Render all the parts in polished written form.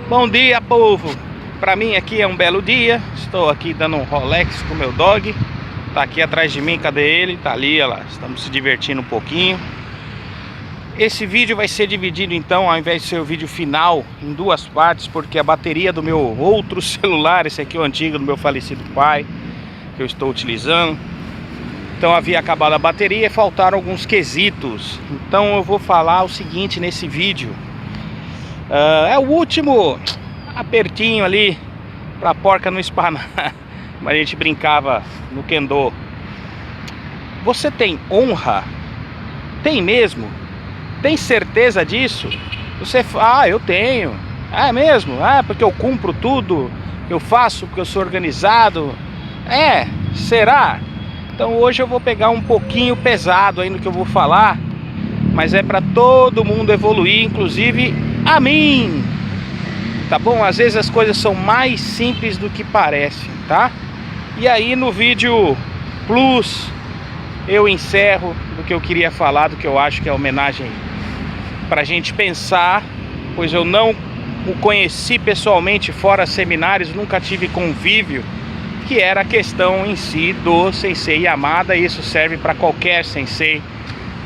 Bom dia, povo! Pra mim aqui é um belo dia. Estou aqui dando um Rolex com o meu dog. Tá aqui atrás de mim, cadê ele? Tá ali, olha lá. Estamos se divertindo um pouquinho. Esse vídeo vai ser dividido então, ao invés de ser o vídeo final, em duas partes, porque a bateria do meu outro celular, esse aqui é o antigo do meu falecido pai, que eu estou utilizando, então havia acabado a bateria e faltaram alguns quesitos. Então eu vou falar o seguinte nesse vídeo. É o último apertinho ali pra porca não espanar. Mas a gente brincava no Kendo. Você tem honra? Tem mesmo? Tem certeza disso? Você fala, eu tenho. É mesmo? Porque eu cumpro tudo. Eu faço porque eu sou organizado. Será? Então hoje eu vou pegar um pouquinho pesado aí no que eu vou falar, mas é para todo mundo evoluir, inclusive a mim. Tá bom? Às vezes as coisas são mais simples do que parecem, tá? E aí no vídeo Plus eu encerro do que eu queria falar, do que eu acho que é homenagem pra gente pensar, pois eu não o conheci pessoalmente fora seminários, nunca tive convívio, que era a questão em si do Sensei Yamada. E isso serve para qualquer Sensei,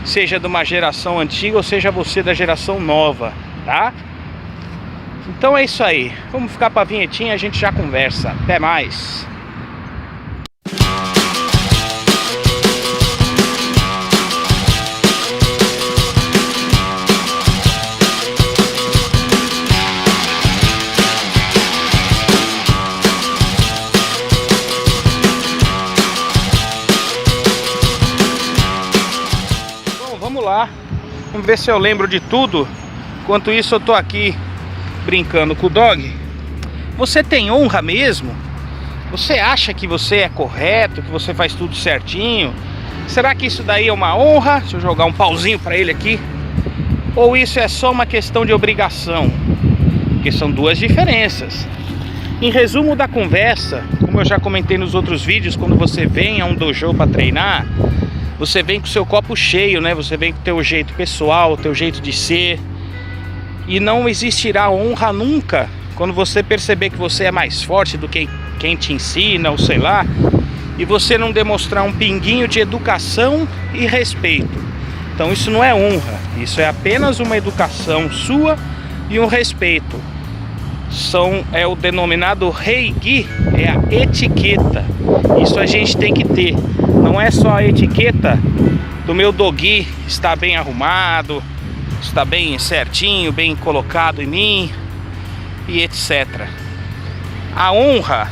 seja de uma geração antiga ou seja você da geração nova, tá? Então é isso aí, vamos ficar pra vinhetinha, a gente já conversa. Até mais. Bom, vamos lá, vamos ver se eu lembro de tudo. Enquanto isso eu tô aqui brincando com o dog. Você tem honra mesmo? Você acha que você é correto, que você faz tudo certinho? Será que isso daí é uma honra? Deixa eu jogar um pauzinho pra ele aqui. Ou isso é só uma questão de obrigação? Porque são duas diferenças. Em resumo da conversa, como eu já comentei nos outros vídeos, quando você vem a um dojo para treinar, você vem com o seu copo cheio, né? Você vem com o teu jeito pessoal, o teu jeito de ser. E não existirá honra nunca quando você perceber que você é mais forte do que quem te ensina, ou sei lá, e você não demonstrar um pinguinho de educação e respeito. Então isso não é honra, isso é apenas uma educação sua e um respeito. É o denominado Reigi, é a etiqueta. Isso a gente tem que ter. Não é só a etiqueta do meu dogui estar bem arrumado, está bem certinho, bem colocado em mim e etc. A honra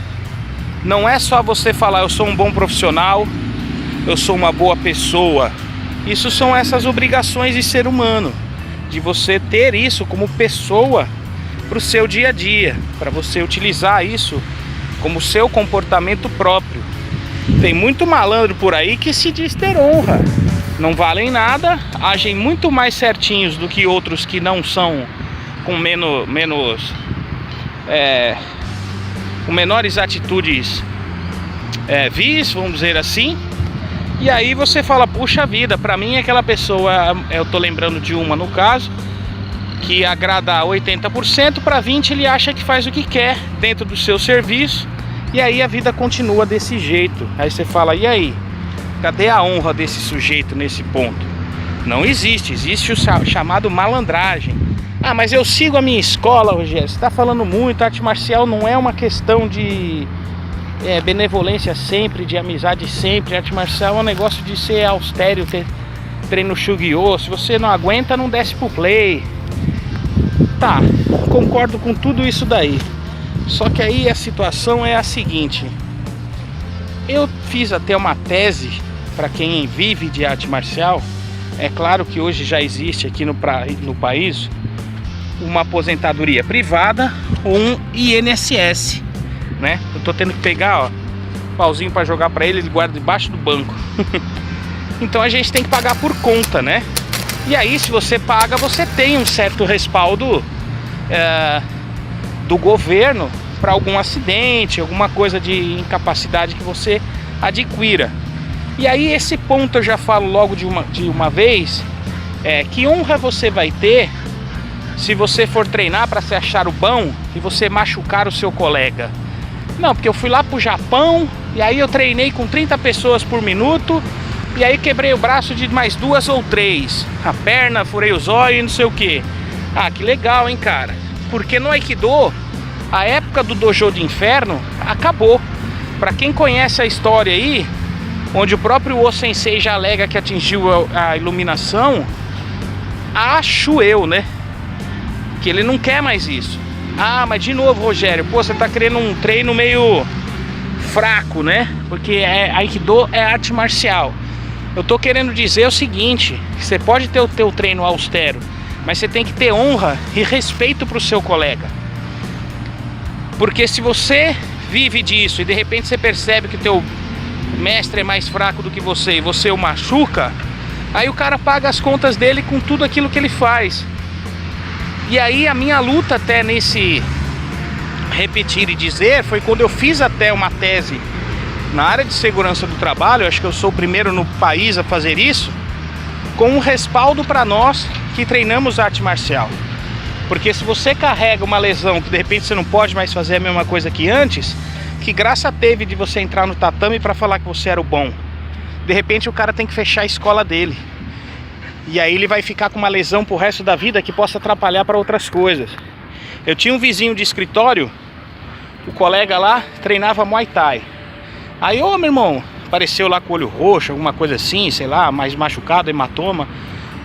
não é só você falar eu sou um bom profissional, eu sou uma boa pessoa. Isso são essas obrigações de ser humano, de você ter isso como pessoa para o seu dia a dia, para você utilizar isso como seu comportamento próprio. Tem muito malandro por aí que se diz ter honra, não valem nada, agem muito mais certinhos do que outros que não são, com com menores atitudes vis, vamos dizer assim. E aí você fala, puxa vida, pra mim aquela pessoa, eu tô lembrando de uma no caso, que agrada 80%, para 20% ele acha que faz o que quer dentro do seu serviço, e aí a vida continua desse jeito. Aí você fala, e aí? Cadê a honra desse sujeito nesse ponto? Não existe, existe o chamado malandragem. Mas eu sigo a minha escola, Rogério. Você está falando muito, arte marcial não é uma questão de benevolência sempre, de amizade sempre. Arte marcial é um negócio de ser austero, ter treino Shugyo. Se você não aguenta, não desce pro play. Tá, concordo com tudo isso daí. Só que aí a situação é a seguinte. Eu fiz até uma tese para quem vive de arte marcial. É claro que hoje já existe aqui no país uma aposentadoria privada ou um INSS, né? Eu tô tendo que pegar, ó, pauzinho para jogar para ele guarda debaixo do banco. Então a gente tem que pagar por conta, né? E aí se você paga, você tem um certo respaldo do governo para algum acidente, alguma coisa de incapacidade que você adquira. E aí esse ponto eu já falo logo de uma vez, que honra você vai ter se você for treinar para se achar o bom e você machucar o seu colega. Não, porque eu fui lá pro Japão e aí eu treinei com 30 pessoas por minuto e aí quebrei o braço de mais 2 ou 3. A perna, furei os olhos e não sei o que. Ah, que legal, hein, cara? Porque no Aikido, a época do Dojo do Inferno acabou. Pra quem conhece a história aí, onde o próprio O Sensei já alega que atingiu a iluminação, acho eu, né? Que ele não quer mais isso. Ah, mas de novo, Rogério, pô, você tá querendo um treino meio fraco, né? Porque Aikido é arte marcial. Eu tô querendo dizer o seguinte, que você pode ter o teu treino austero, mas você tem que ter honra e respeito pro seu colega. Porque se você vive disso e de repente você percebe que o teu mestre é mais fraco do que você e você o machuca, aí o cara paga as contas dele com tudo aquilo que ele faz. E aí a minha luta até nesse repetir e dizer foi quando eu fiz até uma tese na área de segurança do trabalho. Acho que eu sou o primeiro no país a fazer isso, com um respaldo para nós que treinamos arte marcial. Porque se você carrega uma lesão que de repente você não pode mais fazer a mesma coisa que antes, que graça teve de você entrar no tatame para falar que você era o bom? De repente o cara tem que fechar a escola dele. E aí ele vai ficar com uma lesão pro resto da vida que possa atrapalhar para outras coisas. Eu tinha um vizinho de escritório, o colega lá treinava Muay Thai. Aí, ô meu irmão, apareceu lá com o olho roxo, alguma coisa assim, sei lá, mais machucado, hematoma.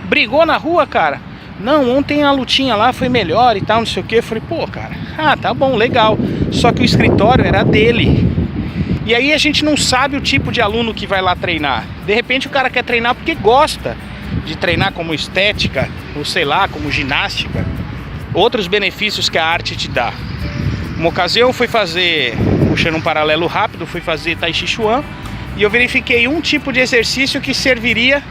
Brigou na rua, cara. Não, ontem a lutinha lá foi melhor e tal, não sei o que. Eu falei, pô, cara, tá bom, legal. Só que o escritório era dele. E aí a gente não sabe o tipo de aluno que vai lá treinar. De repente o cara quer treinar porque gosta de treinar como estética, ou sei lá, como ginástica. Outros benefícios que a arte te dá. Uma ocasião eu fui fazer, puxando um paralelo rápido, fui fazer Tai Chi Chuan. E eu verifiquei um tipo de exercício que serviria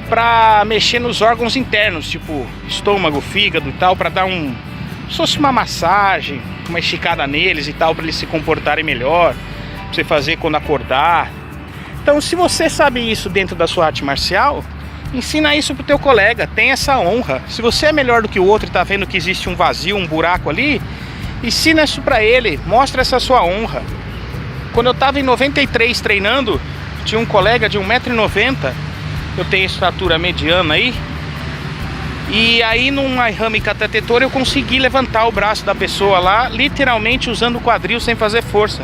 para mexer nos órgãos internos, tipo estômago, fígado e tal, para dar se fosse uma massagem, uma esticada neles e tal, para eles se comportarem melhor, pra você fazer quando acordar. Então, se você sabe isso dentro da sua arte marcial, ensina isso pro teu colega, tem essa honra. Se você é melhor do que o outro e tá vendo que existe um vazio, um buraco ali, ensina isso pra ele, mostra essa sua honra. Quando eu tava em 93 treinando, tinha um colega de 1,90 m, eu tenho estatura mediana aí, e aí num Aihame Katatetori eu consegui levantar o braço da pessoa lá, literalmente usando o quadril sem fazer força.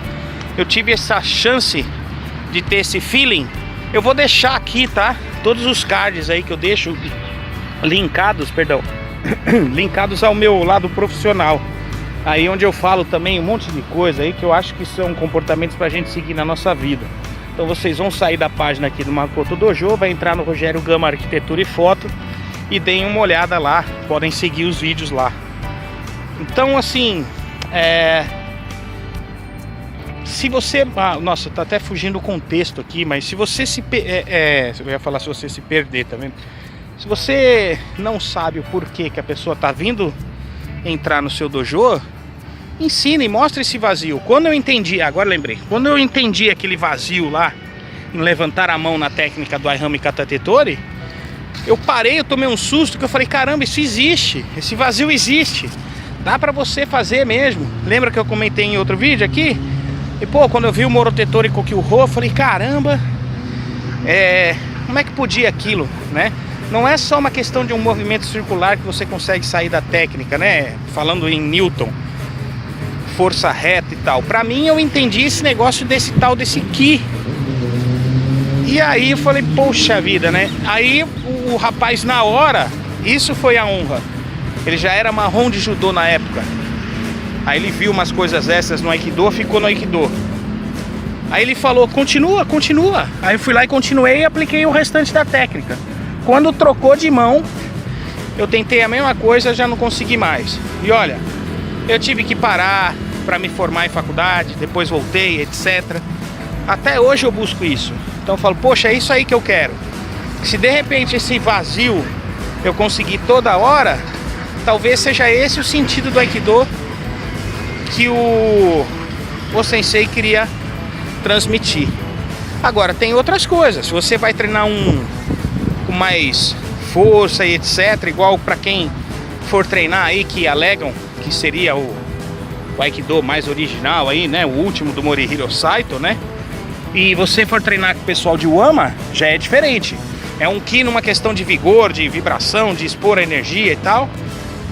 Eu tive essa chance de ter esse feeling. Eu vou deixar aqui, tá? Todos os cards aí que eu deixo linkados, linkados ao meu lado profissional. Aí onde eu falo também um monte de coisa aí que eu acho que são comportamentos pra gente seguir na nossa vida. Então vocês vão sair da página aqui do Makoto Dojo, vai entrar no Rogério Gama Arquitetura e Foto e deem uma olhada lá, podem seguir os vídeos lá. Então assim, se você... nossa, tá até fugindo o contexto aqui, mas se você eu ia falar se você se perder também. Se você não sabe o porquê que a pessoa tá vindo entrar no seu dojo, ensine, mostre esse vazio. Quando eu entendi, agora lembrei, quando eu entendi aquele vazio lá, em levantar a mão na técnica do Aihame Katatetori, eu parei, eu tomei um susto, que eu falei, caramba, isso existe, esse vazio existe, dá pra você fazer mesmo. Lembra que eu comentei em outro vídeo aqui? E pô, quando eu vi o Morotetori Kokyuho, eu falei, caramba, como é que podia aquilo, né? Não é só uma questão de um movimento circular que você consegue sair da técnica, né? Falando em Newton, força reta e tal. Pra mim, eu entendi esse negócio desse Ki. E aí eu falei, poxa vida, né? Aí o rapaz, na hora, isso foi a honra. Ele já era marrom de judô na época. Aí ele viu umas coisas essas no Aikido, ficou no Aikido. Aí ele falou, continua, continua. Aí eu fui lá e continuei e apliquei o restante da técnica. Quando trocou de mão, eu tentei a mesma coisa, já não consegui mais. E olha, eu tive que parar para me formar em faculdade, depois voltei, etc. Até hoje eu busco isso. Então eu falo, poxa, é isso aí que eu quero. Se de repente esse vazio eu conseguir toda hora, talvez seja esse o sentido do Aikido que o Sensei queria transmitir. Agora, tem outras coisas. Se você vai treinar com mais força e etc, igual para quem for treinar aí, que alegam que seria o Aikido mais original aí, né? O último do Morihiro Saito, né? E você for treinar com o pessoal de Wama, já é diferente. É um ki numa questão de vigor, de vibração, de expor a energia e tal.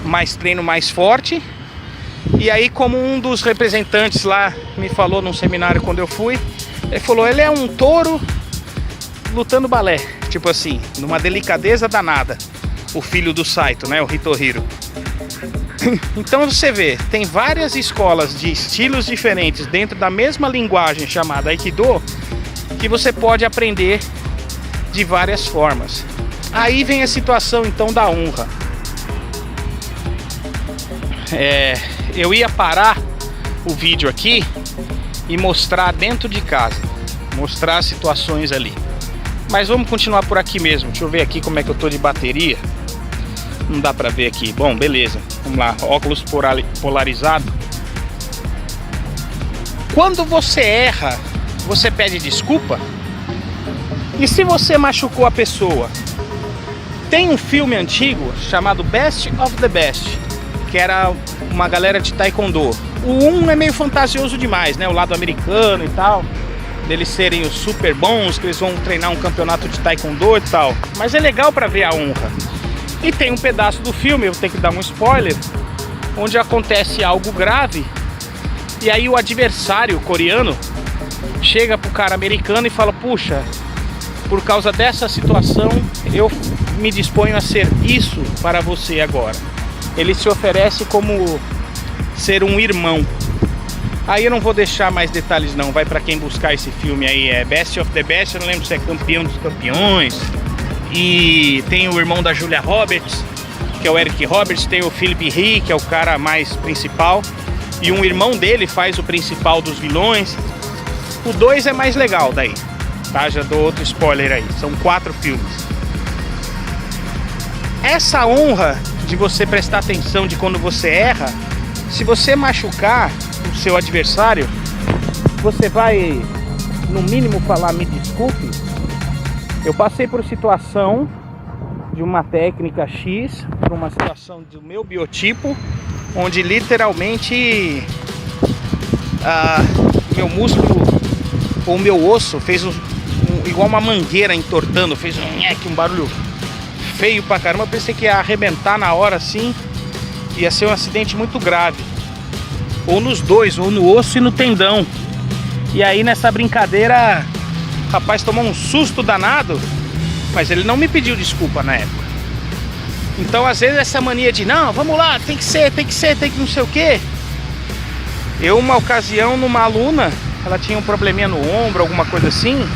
Mais treino mais forte. E aí, como um dos representantes lá me falou num seminário quando eu fui, ele falou, ele é um touro lutando balé. Tipo assim, numa delicadeza danada. O filho do Saito, né? O Hitohiro. Então você vê, tem várias escolas de estilos diferentes dentro da mesma linguagem chamada Aikido, que você pode aprender de várias formas. Aí vem a situação então da honra. Eu ia parar o vídeo aqui e mostrar dentro de casa, mostrar situações ali. Mas vamos continuar por aqui mesmo. Deixa eu ver aqui como é que eu tô de bateria. Não dá pra ver aqui. Bom, beleza. Vamos lá. Óculos polarizado. Quando você erra, você pede desculpa? E se você machucou a pessoa? Tem um filme antigo chamado Best of the Best, que era uma galera de Taekwondo. O 1 é meio fantasioso demais, né? O lado americano e tal, deles serem os super bons, que eles vão treinar um campeonato de Taekwondo e tal. Mas é legal pra ver a honra. E tem um pedaço do filme, eu tenho que dar um spoiler, onde acontece algo grave. E aí o adversário coreano chega pro cara americano e fala, puxa, por causa dessa situação, eu me disponho a ser isso para você agora. Ele se oferece como ser um irmão. Aí eu não vou deixar mais detalhes não, vai para quem buscar esse filme aí, é Best of the Best, eu não lembro se é Campeão dos Campeões. E tem o irmão da Julia Roberts, que é o Eric Roberts, tem o Philip Lee, que é o cara mais principal, e um irmão dele faz o principal dos vilões. O 2 é mais legal daí, tá? Já dou outro spoiler aí, são 4 filmes. Essa honra de você prestar atenção de quando você erra, se você machucar o seu adversário, você vai no mínimo falar me desculpe. Eu passei por situação de uma técnica X, por uma situação do meu biotipo, onde literalmente meu músculo ou meu osso fez igual uma mangueira entortando, fez um barulho feio pra caramba. Eu pensei que ia arrebentar na hora assim, ia ser um acidente muito grave, ou nos dois, ou no osso e no tendão. E aí nessa brincadeira, o rapaz tomou um susto danado, mas ele não me pediu desculpa na época. Então às vezes essa mania de não, vamos lá, tem que não sei o que. Eu uma ocasião numa aluna, ela tinha um probleminha no ombro, alguma coisa assim,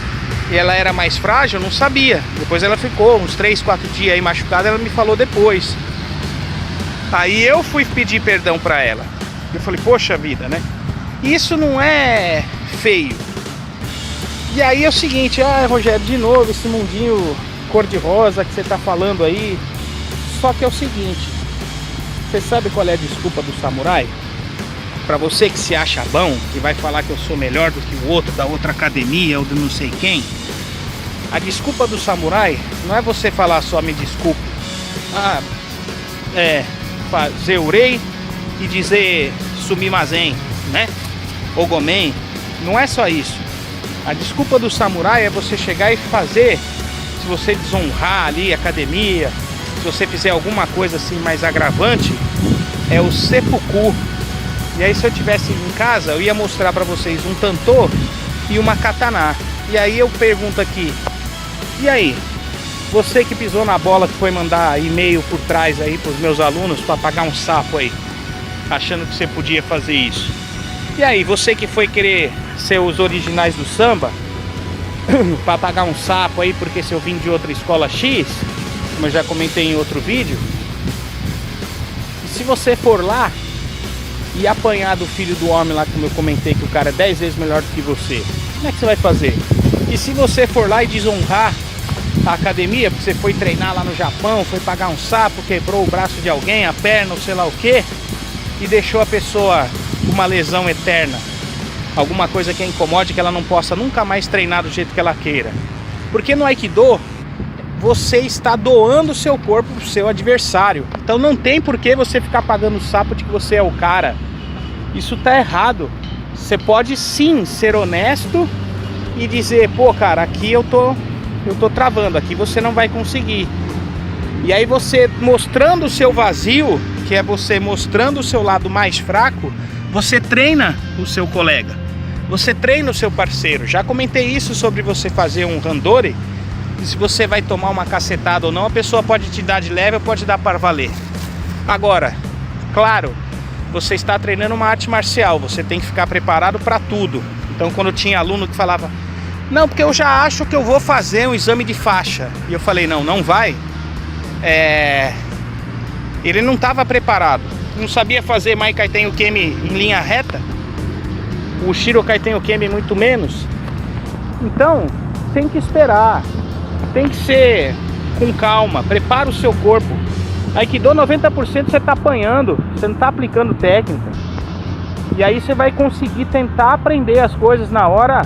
e ela era mais frágil, eu não sabia. Depois ela ficou uns 3, 4 dias aí machucada, ela me falou depois. Aí eu fui pedir perdão pra ela. Eu falei, poxa vida, né? Isso não é feio. E aí é o seguinte, Rogério, de novo esse mundinho cor-de-rosa que você tá falando aí. Só que é o seguinte, você sabe qual é a desculpa do samurai? Pra você que se acha bom, que vai falar que eu sou melhor do que o outro, da outra academia ou do não sei quem. A desculpa do samurai não é você falar só me desculpe. Fazer urei e dizer sumimasen, né? Ogomen. Não é só isso. A desculpa do samurai é você chegar e fazer, se você desonrar ali a academia, se você fizer alguma coisa assim mais agravante, é o seppuku. E aí se eu tivesse em casa, eu ia mostrar pra vocês um tantô e uma katana. E aí eu pergunto aqui, e aí? Você que pisou na bola, que foi mandar e-mail por trás aí pros meus alunos pra pagar um sapo aí, achando que você podia fazer isso. E aí, você que foi querer ser os originais do samba, pra pagar um sapo aí porque se eu vim de outra escola X, como eu já comentei em outro vídeo, e se você for lá e apanhar do filho do homem lá, como eu comentei, que o cara é 10 vezes melhor do que você, como é que você vai fazer? E se você for lá e desonrar a academia, porque você foi treinar lá no Japão, foi pagar um sapo, quebrou o braço de alguém, a perna ou sei lá o que, e deixou a pessoa com uma lesão eterna, alguma coisa que a incomode, que ela não possa nunca mais treinar do jeito que ela queira. Porque no Aikido você está doando o seu corpo pro seu adversário. Então não tem por que você ficar pagando o sapo de que você é o cara. Isso tá errado. Você pode sim ser honesto e dizer, pô cara, aqui eu tô travando, aqui você não vai conseguir. E aí você mostrando o seu vazio, que é você mostrando o seu lado mais fraco, você treina o seu colega, você treina o seu parceiro. Já comentei isso sobre você fazer um randori. Se você vai tomar uma cacetada ou não, a pessoa pode te dar de leve ou pode dar para valer. Agora, claro, você está treinando uma arte marcial, você tem que ficar preparado para tudo. Então quando tinha aluno que falava, não, porque eu já acho que eu vou fazer um exame de faixa, e eu falei, não vai. Ele não estava preparado, não sabia fazer Maikai Tenkyomi em linha reta, o Shirokai Tenkyomi muito menos. Então tem que esperar, tem que ser com calma, prepara o seu corpo. Aikido 90% você está apanhando, você não está aplicando técnica. E aí você vai conseguir tentar aprender as coisas na hora,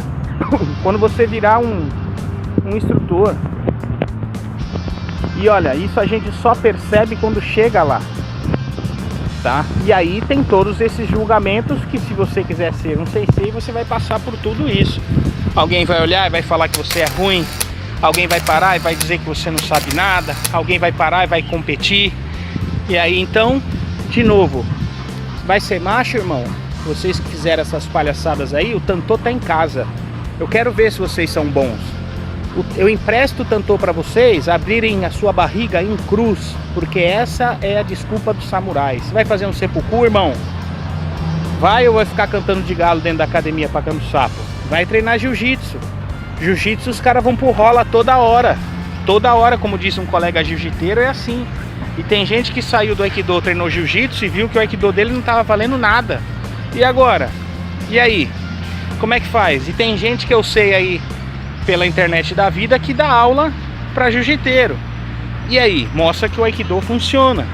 quando você virar um instrutor. E olha, isso a gente só percebe quando chega lá, tá? E aí tem todos esses julgamentos que, se você quiser ser um sensei, você vai passar por tudo isso. Alguém vai olhar e vai falar que você é ruim. Alguém vai parar e vai dizer que você não sabe nada. Alguém vai parar e vai competir. E aí então, de novo, vai ser macho, irmão? Vocês que fizeram essas palhaçadas aí, o tantô tá em casa. Eu quero ver se vocês são bons. Eu empresto o tantô para vocês abrirem a sua barriga em cruz, porque essa é a desculpa dos samurais. Você vai fazer um seppuku, irmão? Vai ou vai ficar cantando de galo dentro da academia pagando sapo? Vai treinar jiu-jitsu. Jiu-jitsu os caras vão pro rola toda hora. Toda hora, como disse um colega jiu-jiteiro, é assim. E tem gente que saiu do Aikido, treinou jiu-jitsu e viu que o Aikido dele não tava valendo nada. E agora? E aí? Como é que faz? E tem gente que eu sei aí pela internet da vida que dá aula para jiu-jiteiro. E aí? Mostra que o Aikido funciona.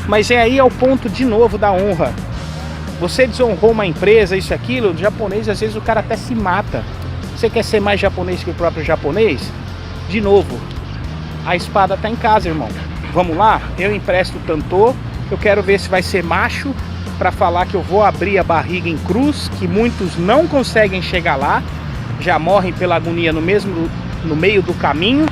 Mas é aí ao ponto de novo da honra. Você desonrou uma empresa, isso e aquilo, o japonês às vezes o cara até se mata. Você quer ser mais japonês que o próprio japonês? De novo, a espada tá em casa, irmão. Vamos lá? Eu empresto o tantô. Eu quero ver se vai ser macho para falar que eu vou abrir a barriga em cruz, que muitos não conseguem chegar lá, já morrem pela agonia no meio do caminho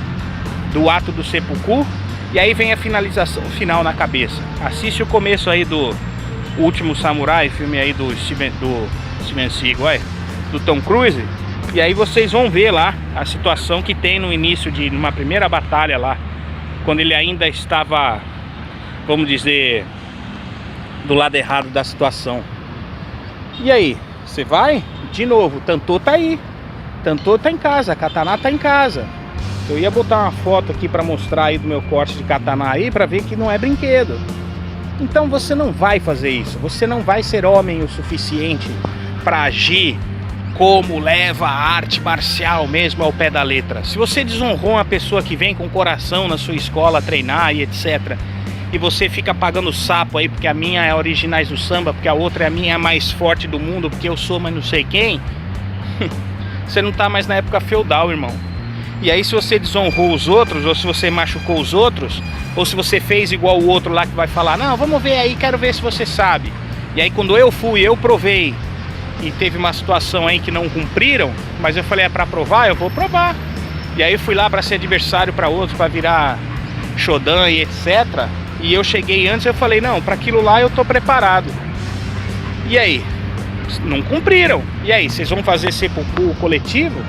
do ato do seppuku. E aí vem a finalização final na cabeça. Assiste o começo aí do Último Samurai, filme aí do Steven Seagal, do Tom Cruise. E aí vocês vão ver lá a situação que tem no início de uma primeira batalha lá, quando ele ainda estava, vamos dizer, do lado errado da situação. E aí, você vai? De novo, o tantô tá aí. Tantô tá em casa, a katana tá em casa. Eu ia botar uma foto aqui para mostrar aí do meu corte de katana aí, para ver que não é brinquedo. Então você não vai fazer isso. Você não vai ser homem o suficiente para agir como leva a arte marcial mesmo ao pé da letra. Se você desonrou uma pessoa que vem com coração na sua escola treinar e etc, e você fica pagando sapo aí porque a minha é Originais do Samba, porque a outra é a minha mais forte do mundo, porque eu sou mas não sei quem, você não tá mais na época feudal, irmão. E aí se você desonrou os outros, ou se você machucou os outros, ou se você fez igual o outro lá que vai falar, não, vamos ver aí, quero ver se você sabe. E aí quando eu fui, eu provei, e teve uma situação aí que não cumpriram, mas eu falei, é pra provar? Eu vou provar. E aí eu fui lá pra ser adversário pra outros, pra virar Shodan e etc. E eu cheguei antes, eu falei, não, pra aquilo lá eu tô preparado. E aí? Não cumpriram. E aí, vocês vão fazer seppuku coletivo?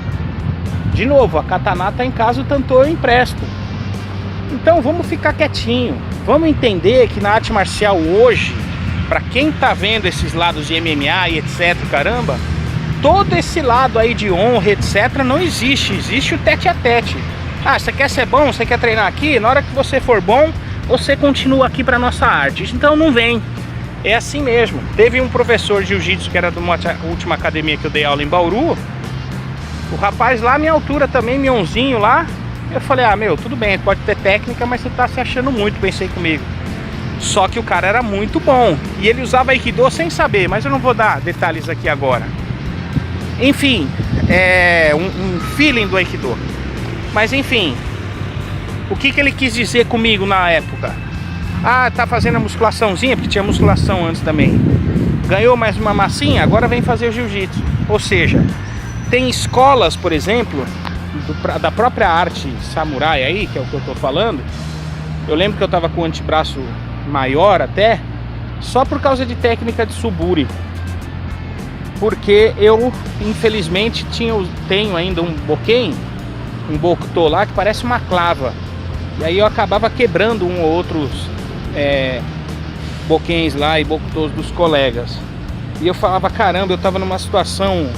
De novo, a katana tá em casa, o tantô eu empresto. Então vamos ficar quietinho. Vamos entender que na arte marcial hoje, pra quem tá vendo esses lados de MMA e etc, caramba, todo esse lado aí de honra, etc, não existe. Existe o tete a tete. Ah, você quer ser bom? Você quer treinar aqui? Na hora que você for bom, você continua aqui pra nossa arte. Então não vem. É assim mesmo. Teve um professor de jiu-jitsu que era de uma última academia que eu dei aula em Bauru. O rapaz lá, minha altura também, mionzinho lá. Eu falei, ah, meu, tudo bem, pode ter técnica, mas você tá se achando muito, pensei comigo. Só que o cara era muito bom. E ele usava Aikido sem saber, mas eu não vou dar detalhes aqui agora. Enfim, é um feeling do Aikido. Mas enfim, O que ele quis dizer comigo na época? Ah, tá fazendo a musculaçãozinha, porque tinha musculação antes também. Ganhou mais uma massinha, agora vem fazer o jiu-jitsu. Ou seja, tem escolas, por exemplo, da própria arte samurai aí, que é o que eu tô falando. Eu lembro que eu tava com o antebraço maior até, só por causa de técnica de suburi. Porque eu, infelizmente, tenho ainda um boken, um bokutô lá, que parece uma clava. E aí eu acabava quebrando um ou outros bokens lá e bokutôs dos colegas. E eu falava, caramba, eu tava numa situação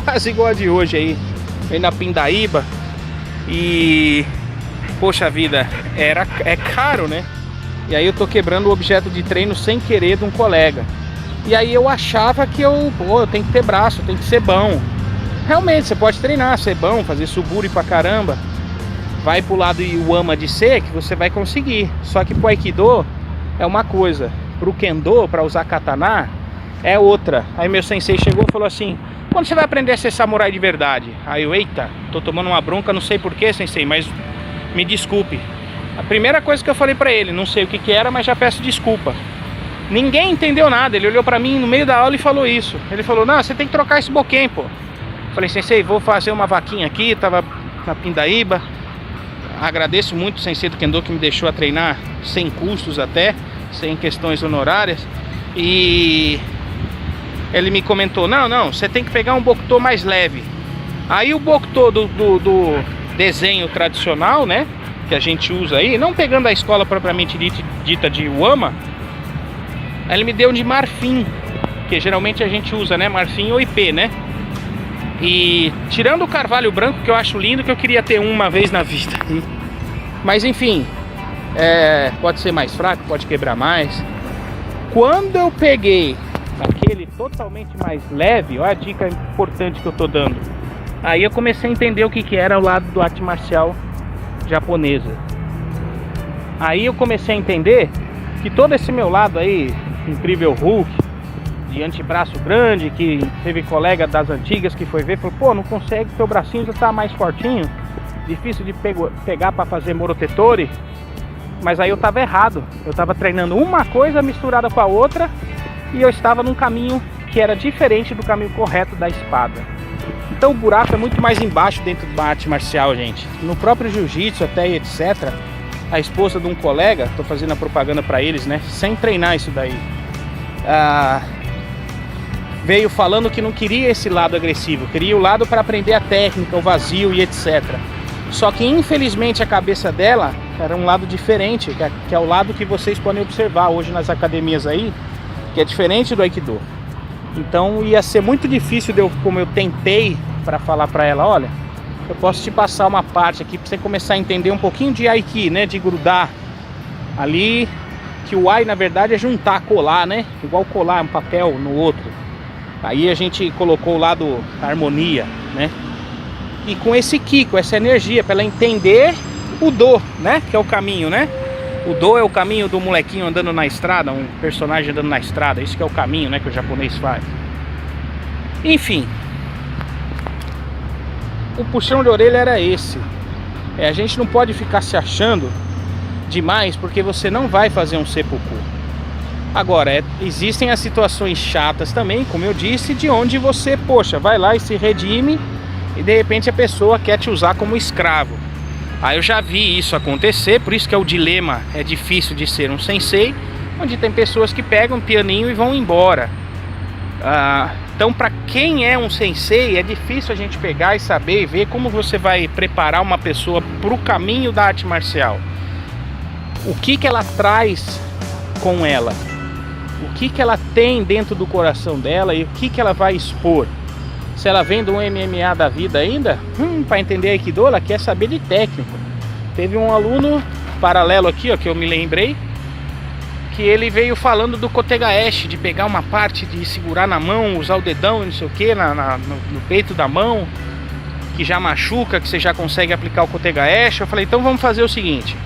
quase igual a de hoje aí na Pindaíba. E, poxa vida, é caro, né? E aí eu tô quebrando o objeto de treino sem querer de um colega. E aí eu achava que eu tenho que ter braço, tem que ser bom. Realmente, você pode treinar, ser bom, fazer suburi pra caramba. Vai pro lado Iwama de ser que você vai conseguir. Só que pro Aikido é uma coisa, pro Kendo, pra usar katana, é outra. Aí meu sensei chegou e falou assim: quando você vai aprender a ser samurai de verdade? Aí eu, eita, tô tomando uma bronca, não sei porquê, sensei, mas me desculpe. A primeira coisa que eu falei pra ele, não sei o que era, mas já peço desculpa. Ninguém entendeu nada, ele olhou pra mim no meio da aula e falou isso. Ele falou, não, você tem que trocar esse boken, pô. Falei, sensei, vou fazer uma vaquinha aqui, tava na Pindaíba. Agradeço muito o sensei do Kendo que me deixou a treinar sem custos até, sem questões honorárias. E ele me comentou, não, você tem que pegar um bokutô mais leve. Aí o bokutô do desenho tradicional, né, que a gente usa aí, não pegando a escola propriamente dita de Iwama, ele me deu de marfim, que geralmente a gente usa, né, marfim ou IP, né. E tirando o carvalho branco, que eu acho lindo, que eu queria ter uma vez na vida. Mas enfim, pode ser mais fraco, pode quebrar mais. Quando eu peguei aquele totalmente mais leve, olha a dica importante que eu tô dando. Aí eu comecei a entender o que era o lado do arte marcial japonesa. Aí eu comecei a entender que todo esse meu lado aí, incrível Hulk, de antebraço grande, que teve colega das antigas que foi ver, falou, pô, não consegue, teu bracinho já tá mais fortinho, difícil de pegar para fazer morotetori. Mas aí eu tava errado, eu tava treinando uma coisa misturada com a outra e eu estava num caminho que era diferente do caminho correto da espada. Então o buraco é muito mais embaixo dentro da arte marcial, gente. No próprio jiu-jitsu até etc, a esposa de um colega, tô fazendo a propaganda para eles, né, sem treinar isso daí, veio falando que não queria esse lado agressivo, queria o lado para aprender a técnica, o vazio e etc. Só que infelizmente a cabeça dela era um lado diferente, que é o lado que vocês podem observar hoje nas academias aí, que é diferente do Aikido. Então ia ser muito difícil como eu tentei para falar para ela, olha, eu posso te passar uma parte aqui para você começar a entender um pouquinho de Aiki, né, de grudar ali, que o Ai na verdade é juntar, colar, né, igual colar um papel no outro. Aí a gente colocou o lado harmonia, né? E com esse ki, com essa energia, para ela entender o Do, né? Que é o caminho, né? O Do é o caminho do molequinho andando na estrada, um personagem andando na estrada. Isso que é o caminho, né? Que o japonês faz. Enfim. O puxão de orelha era esse. A gente não pode ficar se achando demais, porque você não vai fazer um seppuku. Agora, existem as situações chatas também, como eu disse, de onde você, poxa, vai lá e se redime e de repente a pessoa quer te usar como escravo. Aí eu já vi isso acontecer, por isso que é o dilema, é difícil de ser um sensei, onde tem pessoas que pegam um pianinho e vão embora. Então, para quem é um sensei, é difícil a gente pegar e saber e ver como você vai preparar uma pessoa para o caminho da arte marcial. O que ela traz com ela? O que ela tem dentro do coração dela e o que ela vai expor. Se ela vem do MMA da vida ainda, para entender Aikido, ela quer saber de técnica. Teve um aluno paralelo aqui, ó, que eu me lembrei, que ele veio falando do Kotegaeshi, de pegar uma parte, de segurar na mão, usar o dedão, não sei o que, no peito da mão, que já machuca, que você já consegue aplicar o Kotegaeshi. Eu falei, então vamos fazer o seguinte.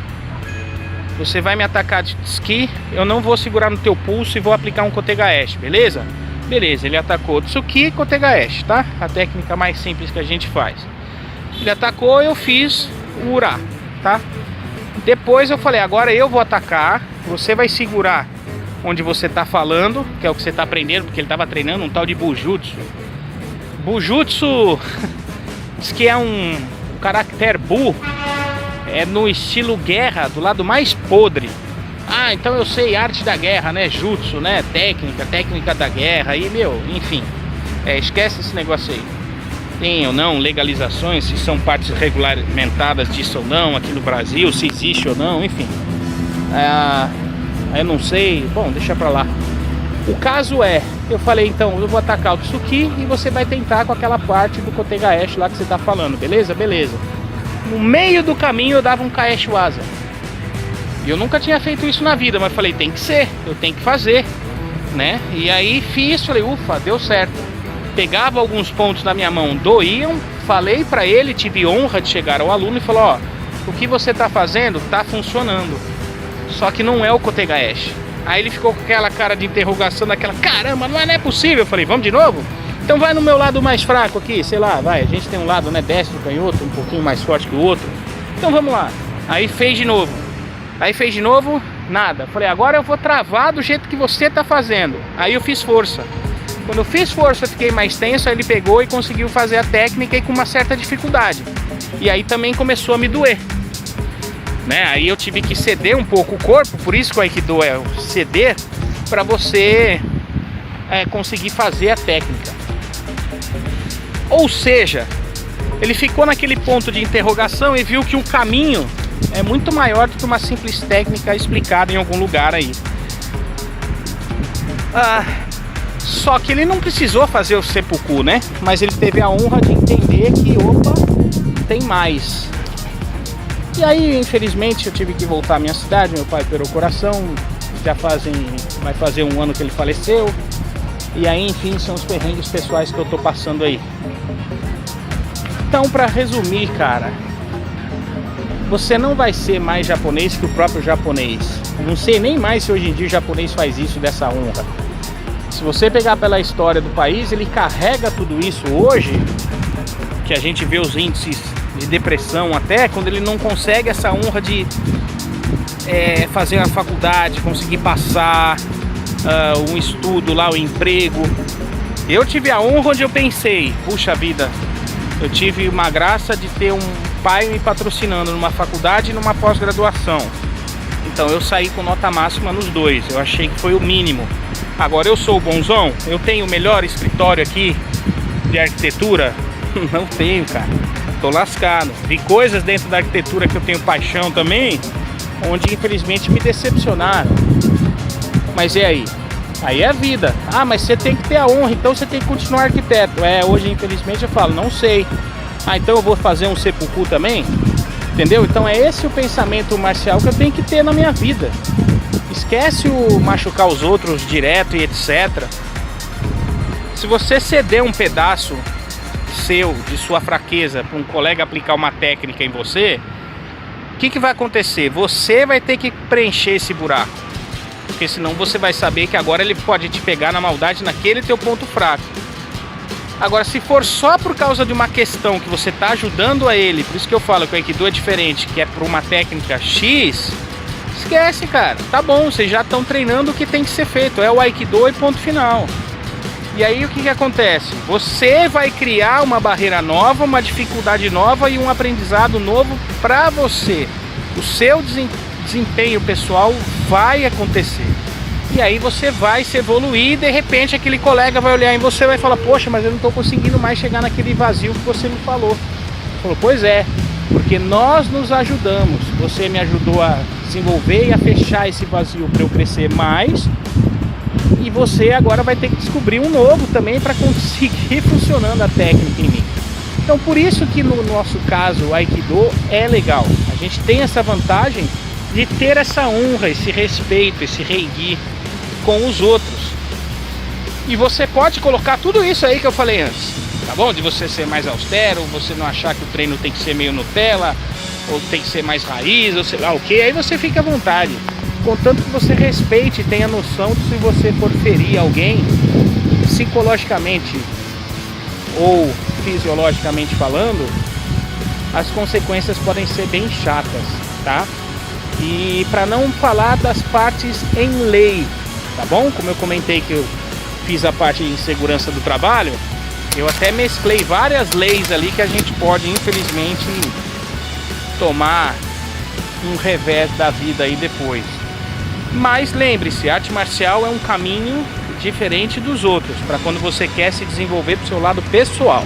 Você vai me atacar de tsuki, eu não vou segurar no teu pulso e vou aplicar um Kotegaeshi, beleza? Beleza, ele atacou tsuki e Kotegaeshi, tá? A técnica mais simples que a gente faz. Ele atacou, eu fiz o Ura, tá? Depois eu falei, agora eu vou atacar, você vai segurar onde você tá falando, que é o que você tá aprendendo, porque ele tava treinando um tal de Bujutsu. Bujutsu diz que é um caractere Bu, é no estilo guerra, do lado mais podre. Ah, então eu sei arte da guerra, né? Jutsu, né? Técnica da guerra. E, meu, enfim. Esquece esse negócio aí. Tem ou não legalizações, se são partes regulamentadas disso ou não aqui no Brasil, se existe ou não, enfim. Eu não sei. Bom, deixa pra lá. O caso é, eu falei, então, eu vou atacar o Tsuki e você vai tentar com aquela parte do Kotegaeshi lá que você tá falando, beleza? Beleza. No meio do caminho eu dava um Kaeshi Waza. E eu nunca tinha feito isso na vida, mas falei, tem que ser, eu tenho que fazer, né? E aí fiz, falei, ufa, deu certo. Pegava alguns pontos na minha mão, doíam, falei pra ele, tive honra de chegar ao aluno e falou, ó, o que você tá fazendo tá funcionando, só que não é o Kotegaeshi. Aí ele ficou com aquela cara de interrogação, daquela, caramba, não é possível. Eu falei, vamos de novo? Então vai no meu lado mais fraco aqui, sei lá, vai, a gente tem um lado, né, destro, canhoto, um pouquinho mais forte que o outro. Então vamos lá. Aí fez de novo. Nada. Falei, agora eu vou travar do jeito que você tá fazendo. Aí eu fiz força. Quando eu fiz força, eu fiquei mais tenso, aí ele pegou e conseguiu fazer a técnica e com uma certa dificuldade. E aí também começou a me doer, né? Aí eu tive que ceder um pouco o corpo, por isso que o Aikido é o ceder, para você conseguir fazer a técnica. Ou seja, ele ficou naquele ponto de interrogação e viu que o caminho é muito maior do que uma simples técnica explicada em algum lugar aí. Só que ele não precisou fazer o seppuku, né? Mas ele teve a honra de entender que, opa, tem mais. E aí, infelizmente, eu tive que voltar à minha cidade. Meu pai operou o coração, vai fazer um ano que ele faleceu. E aí, enfim, são os perrengues pessoais que eu tô passando aí. Então, pra resumir, cara, você não vai ser mais japonês que o próprio japonês. Eu não sei nem mais se hoje em dia o japonês faz isso dessa honra. Se você pegar pela história do país, ele carrega tudo isso hoje, que a gente vê os índices de depressão até, quando ele não consegue essa honra de fazer a faculdade, conseguir passar um estudo lá, o emprego. Eu tive a honra onde eu pensei, puxa vida, eu tive uma graça de ter um pai me patrocinando numa faculdade e numa pós-graduação. Então eu saí com nota máxima nos dois, eu achei que foi o mínimo. Agora eu sou o bonzão, eu tenho o melhor escritório aqui de arquitetura? Não tenho, cara, tô lascado. Vi coisas dentro da arquitetura que eu tenho paixão também, onde infelizmente me decepcionaram. Mas e aí? Aí é a vida. Ah, mas você tem que ter a honra, então você tem que continuar arquiteto. Hoje infelizmente eu falo, não sei. Ah, então eu vou fazer um seppuku também? Entendeu? Então é esse o pensamento marcial que eu tenho que ter na minha vida. Esquece o machucar os outros direto e etc. Se você ceder um pedaço seu, de sua fraqueza, para um colega aplicar uma técnica em você, o que vai acontecer? Você vai ter que preencher esse buraco. Porque senão você vai saber que agora ele pode te pegar na maldade naquele teu ponto fraco. Agora, se for só por causa de uma questão que você está ajudando a ele, por isso que eu falo que o Aikido é diferente, que é por uma técnica X, esquece, cara. Tá bom, vocês já estão treinando o que tem que ser feito. É o Aikido e ponto final. E aí o que acontece? Você vai criar uma barreira nova, uma dificuldade nova e um aprendizado novo para você. O seu desempenho pessoal vai acontecer. E aí você vai se evoluir e de repente aquele colega vai olhar em você e vai falar, poxa, mas eu não estou conseguindo mais chegar naquele vazio que você me falou. Falou, pois é, porque nós nos ajudamos. Você me ajudou a desenvolver e a fechar esse vazio para eu crescer mais. E você agora vai ter que descobrir um novo também para conseguir funcionando a técnica em mim. Então por isso que no nosso caso o Aikido é legal. A gente tem essa vantagem de ter essa honra, esse respeito, esse reiki com os outros. E você pode colocar tudo isso aí que eu falei antes, tá bom? De você ser mais austero, você não achar que o treino tem que ser meio Nutella, ou tem que ser mais raiz, ou sei lá o que, aí você fica à vontade. Contanto que você respeite e tenha noção de se você for ferir alguém, psicologicamente ou fisiologicamente falando, as consequências podem ser bem chatas, tá? E para não falar das partes em lei, tá bom? Como eu comentei que eu fiz a parte de segurança do trabalho, eu até mesclei várias leis ali que a gente pode, infelizmente, tomar um revés da vida aí depois. Mas lembre-se, arte marcial é um caminho diferente dos outros, para quando você quer se desenvolver pro seu lado pessoal.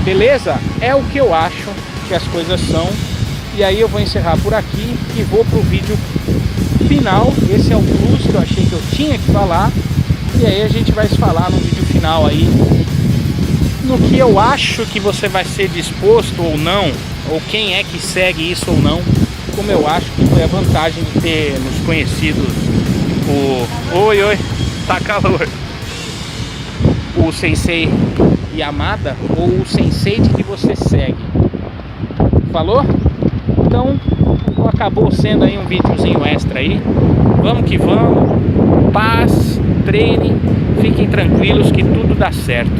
Beleza? É o que eu acho que as coisas são. E aí eu vou encerrar por aqui e vou pro vídeo final. Esse é o plus que eu achei que eu tinha que falar. E aí a gente vai se falar no vídeo final aí, no que eu acho que você vai ser disposto ou não, ou quem é que segue isso ou não, como eu acho que foi a vantagem de ter nos conhecido Oi, tá calor. O Sensei Yamada, ou o Sensei de que você segue. Falou? Então, acabou sendo aí um videozinho extra aí. Vamos que vamos. Paz, treine, fiquem tranquilos que tudo dá certo.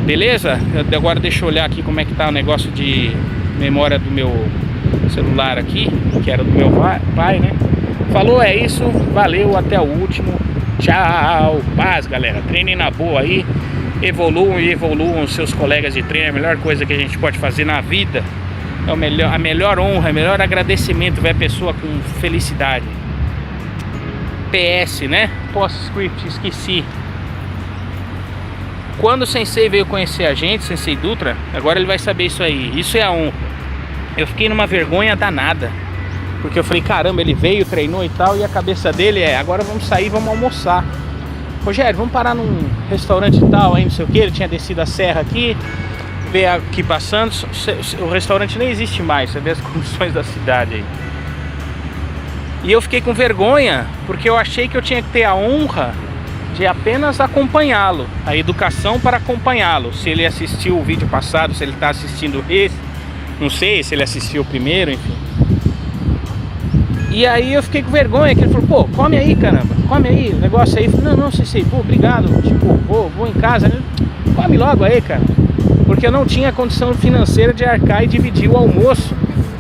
Beleza? Agora deixa eu olhar aqui como é que tá o negócio de memória do meu celular aqui, que era do meu pai, né? Falou, é isso. Valeu, até o último. Tchau. Paz, galera. Treinem na boa aí. Evoluam os seus colegas de treino. É a melhor coisa que a gente pode fazer na vida. É a melhor honra, o melhor agradecimento, ver a pessoa com felicidade. PS, né? Post-script, esqueci. Quando o Sensei veio conhecer a gente, Sensei Dutra, agora ele vai saber isso aí. Isso é a honra. Eu fiquei numa vergonha danada, porque eu falei, caramba, ele veio, treinou e tal, e a cabeça dele é, agora vamos sair, vamos almoçar. Rogério, vamos parar num restaurante e tal, aí não sei o que, ele tinha descido a serra aqui, ver aqui passando, o restaurante nem existe mais, você vê as condições da cidade aí. E eu fiquei com vergonha, porque eu achei que eu tinha que ter a honra de apenas acompanhá-lo, a educação para acompanhá-lo. Se ele assistiu o vídeo passado, se ele está assistindo esse, não sei se ele assistiu o primeiro, enfim. E aí eu fiquei com vergonha, que ele falou, pô, come aí, caramba, come aí, o negócio aí. Eu falei, não, Sensei, pô, obrigado, tipo, vou em casa, né? Come logo aí, cara. Porque eu não tinha condição financeira de arcar e dividir o almoço.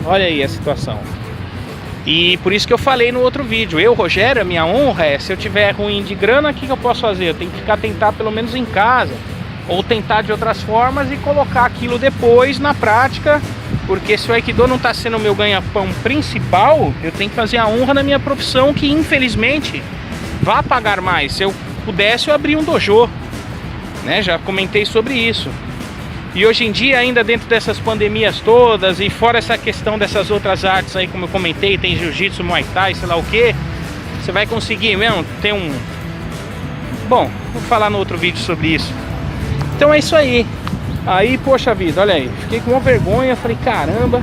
Olha aí a situação. E por isso que eu falei no outro vídeo, eu, Rogério, a minha honra é, se eu tiver ruim de grana, o que eu posso fazer? Eu tenho que tentar pelo menos em casa, ou tentar de outras formas e colocar aquilo depois na prática, porque se o Aikido não está sendo o meu ganha-pão principal, eu tenho que fazer a honra na minha profissão, que infelizmente vai pagar mais. Se eu pudesse, eu abrir um dojo, né? Já comentei sobre isso. E hoje em dia, ainda dentro dessas pandemias todas, e fora essa questão dessas outras artes aí, como eu comentei, tem jiu-jitsu, muay thai, sei lá o que, você vai conseguir mesmo ter um... Bom, vou falar no outro vídeo sobre isso. Então é isso aí. Aí, poxa vida, olha aí, fiquei com uma vergonha, falei, caramba.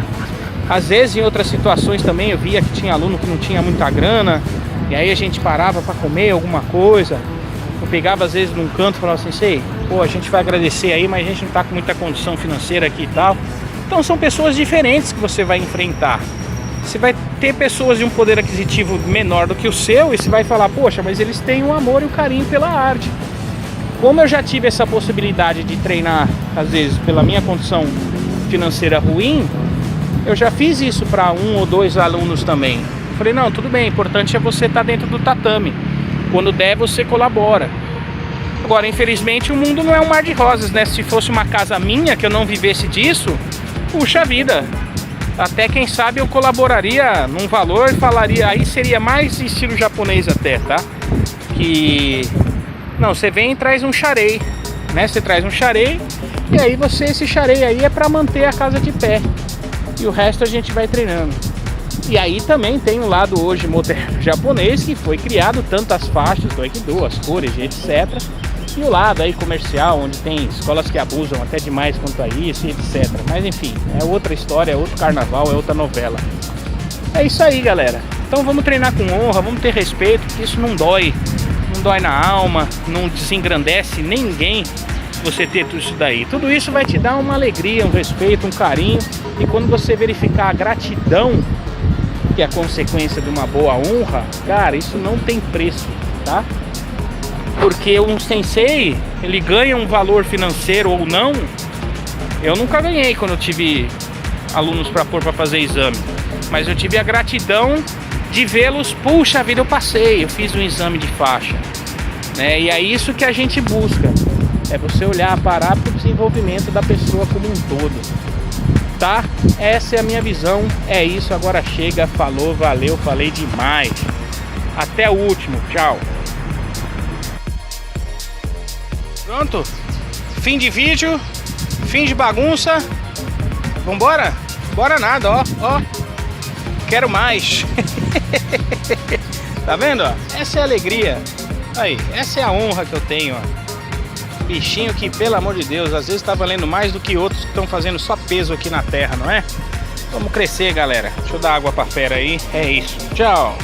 Às vezes em outras situações também eu via que tinha aluno que não tinha muita grana, e aí a gente parava para comer alguma coisa. Eu pegava às vezes num canto e falava assim, sei, pô, a gente vai agradecer aí, mas a gente não tá com muita condição financeira aqui e tal. Então são pessoas diferentes que você vai enfrentar. Você vai ter pessoas de um poder aquisitivo menor do que o seu, e você vai falar, poxa, mas eles têm um amor e um carinho pela arte. Como eu já tive essa possibilidade de treinar, às vezes, pela minha condição financeira ruim, eu já fiz isso para 1 ou 2 alunos também. Eu falei, não, tudo bem, o importante é você estar dentro do tatame. Quando der, você colabora. Agora, infelizmente, o mundo não é um mar de rosas, né? Se fosse uma casa minha, que eu não vivesse disso, puxa vida. Até, quem sabe, eu colaboraria num valor e falaria, aí seria mais estilo japonês até, tá? Que... Não, você vem e traz um xarei, né? Você traz um xarei, e aí esse xarei aí é para manter a casa de pé. E o resto a gente vai treinando. E aí também tem um lado hoje moderno japonês, que foi criado tantas faixas do Aikido, as cores e etc. E o lado aí comercial, onde tem escolas que abusam até demais quanto a isso e etc. Mas enfim, é outra história, é outro carnaval, é outra novela. É isso aí, galera. Então vamos treinar com honra, vamos ter respeito, porque isso não dói. Não dói na alma, não desengrandece ninguém você ter tudo isso daí. Tudo isso vai te dar uma alegria, um respeito, um carinho. E quando você verificar a gratidão, que é a consequência de uma boa honra, cara, isso não tem preço, tá? Porque um sensei, ele ganha um valor financeiro ou não. Eu nunca ganhei quando eu tive alunos para pôr para fazer exame, mas eu tive a gratidão de vê-los, puxa vida, eu passei, eu fiz um exame de faixa, né? E é isso que a gente busca, é você olhar, parar para o desenvolvimento da pessoa como um todo, tá? Essa é a minha visão, é isso, agora chega, falou, valeu, falei demais. Até o último, tchau. Pronto, fim de vídeo, fim de bagunça. Vambora? Bora nada, ó. Quero mais. Tá vendo, ó? Essa é a alegria. Aí, essa é a honra que eu tenho, ó. Bichinho que, pelo amor de Deus, às vezes tá valendo mais do que outros que estão fazendo só peso aqui na terra, não é? Vamos crescer, galera. Deixa eu dar água pra fera aí. É isso. Tchau.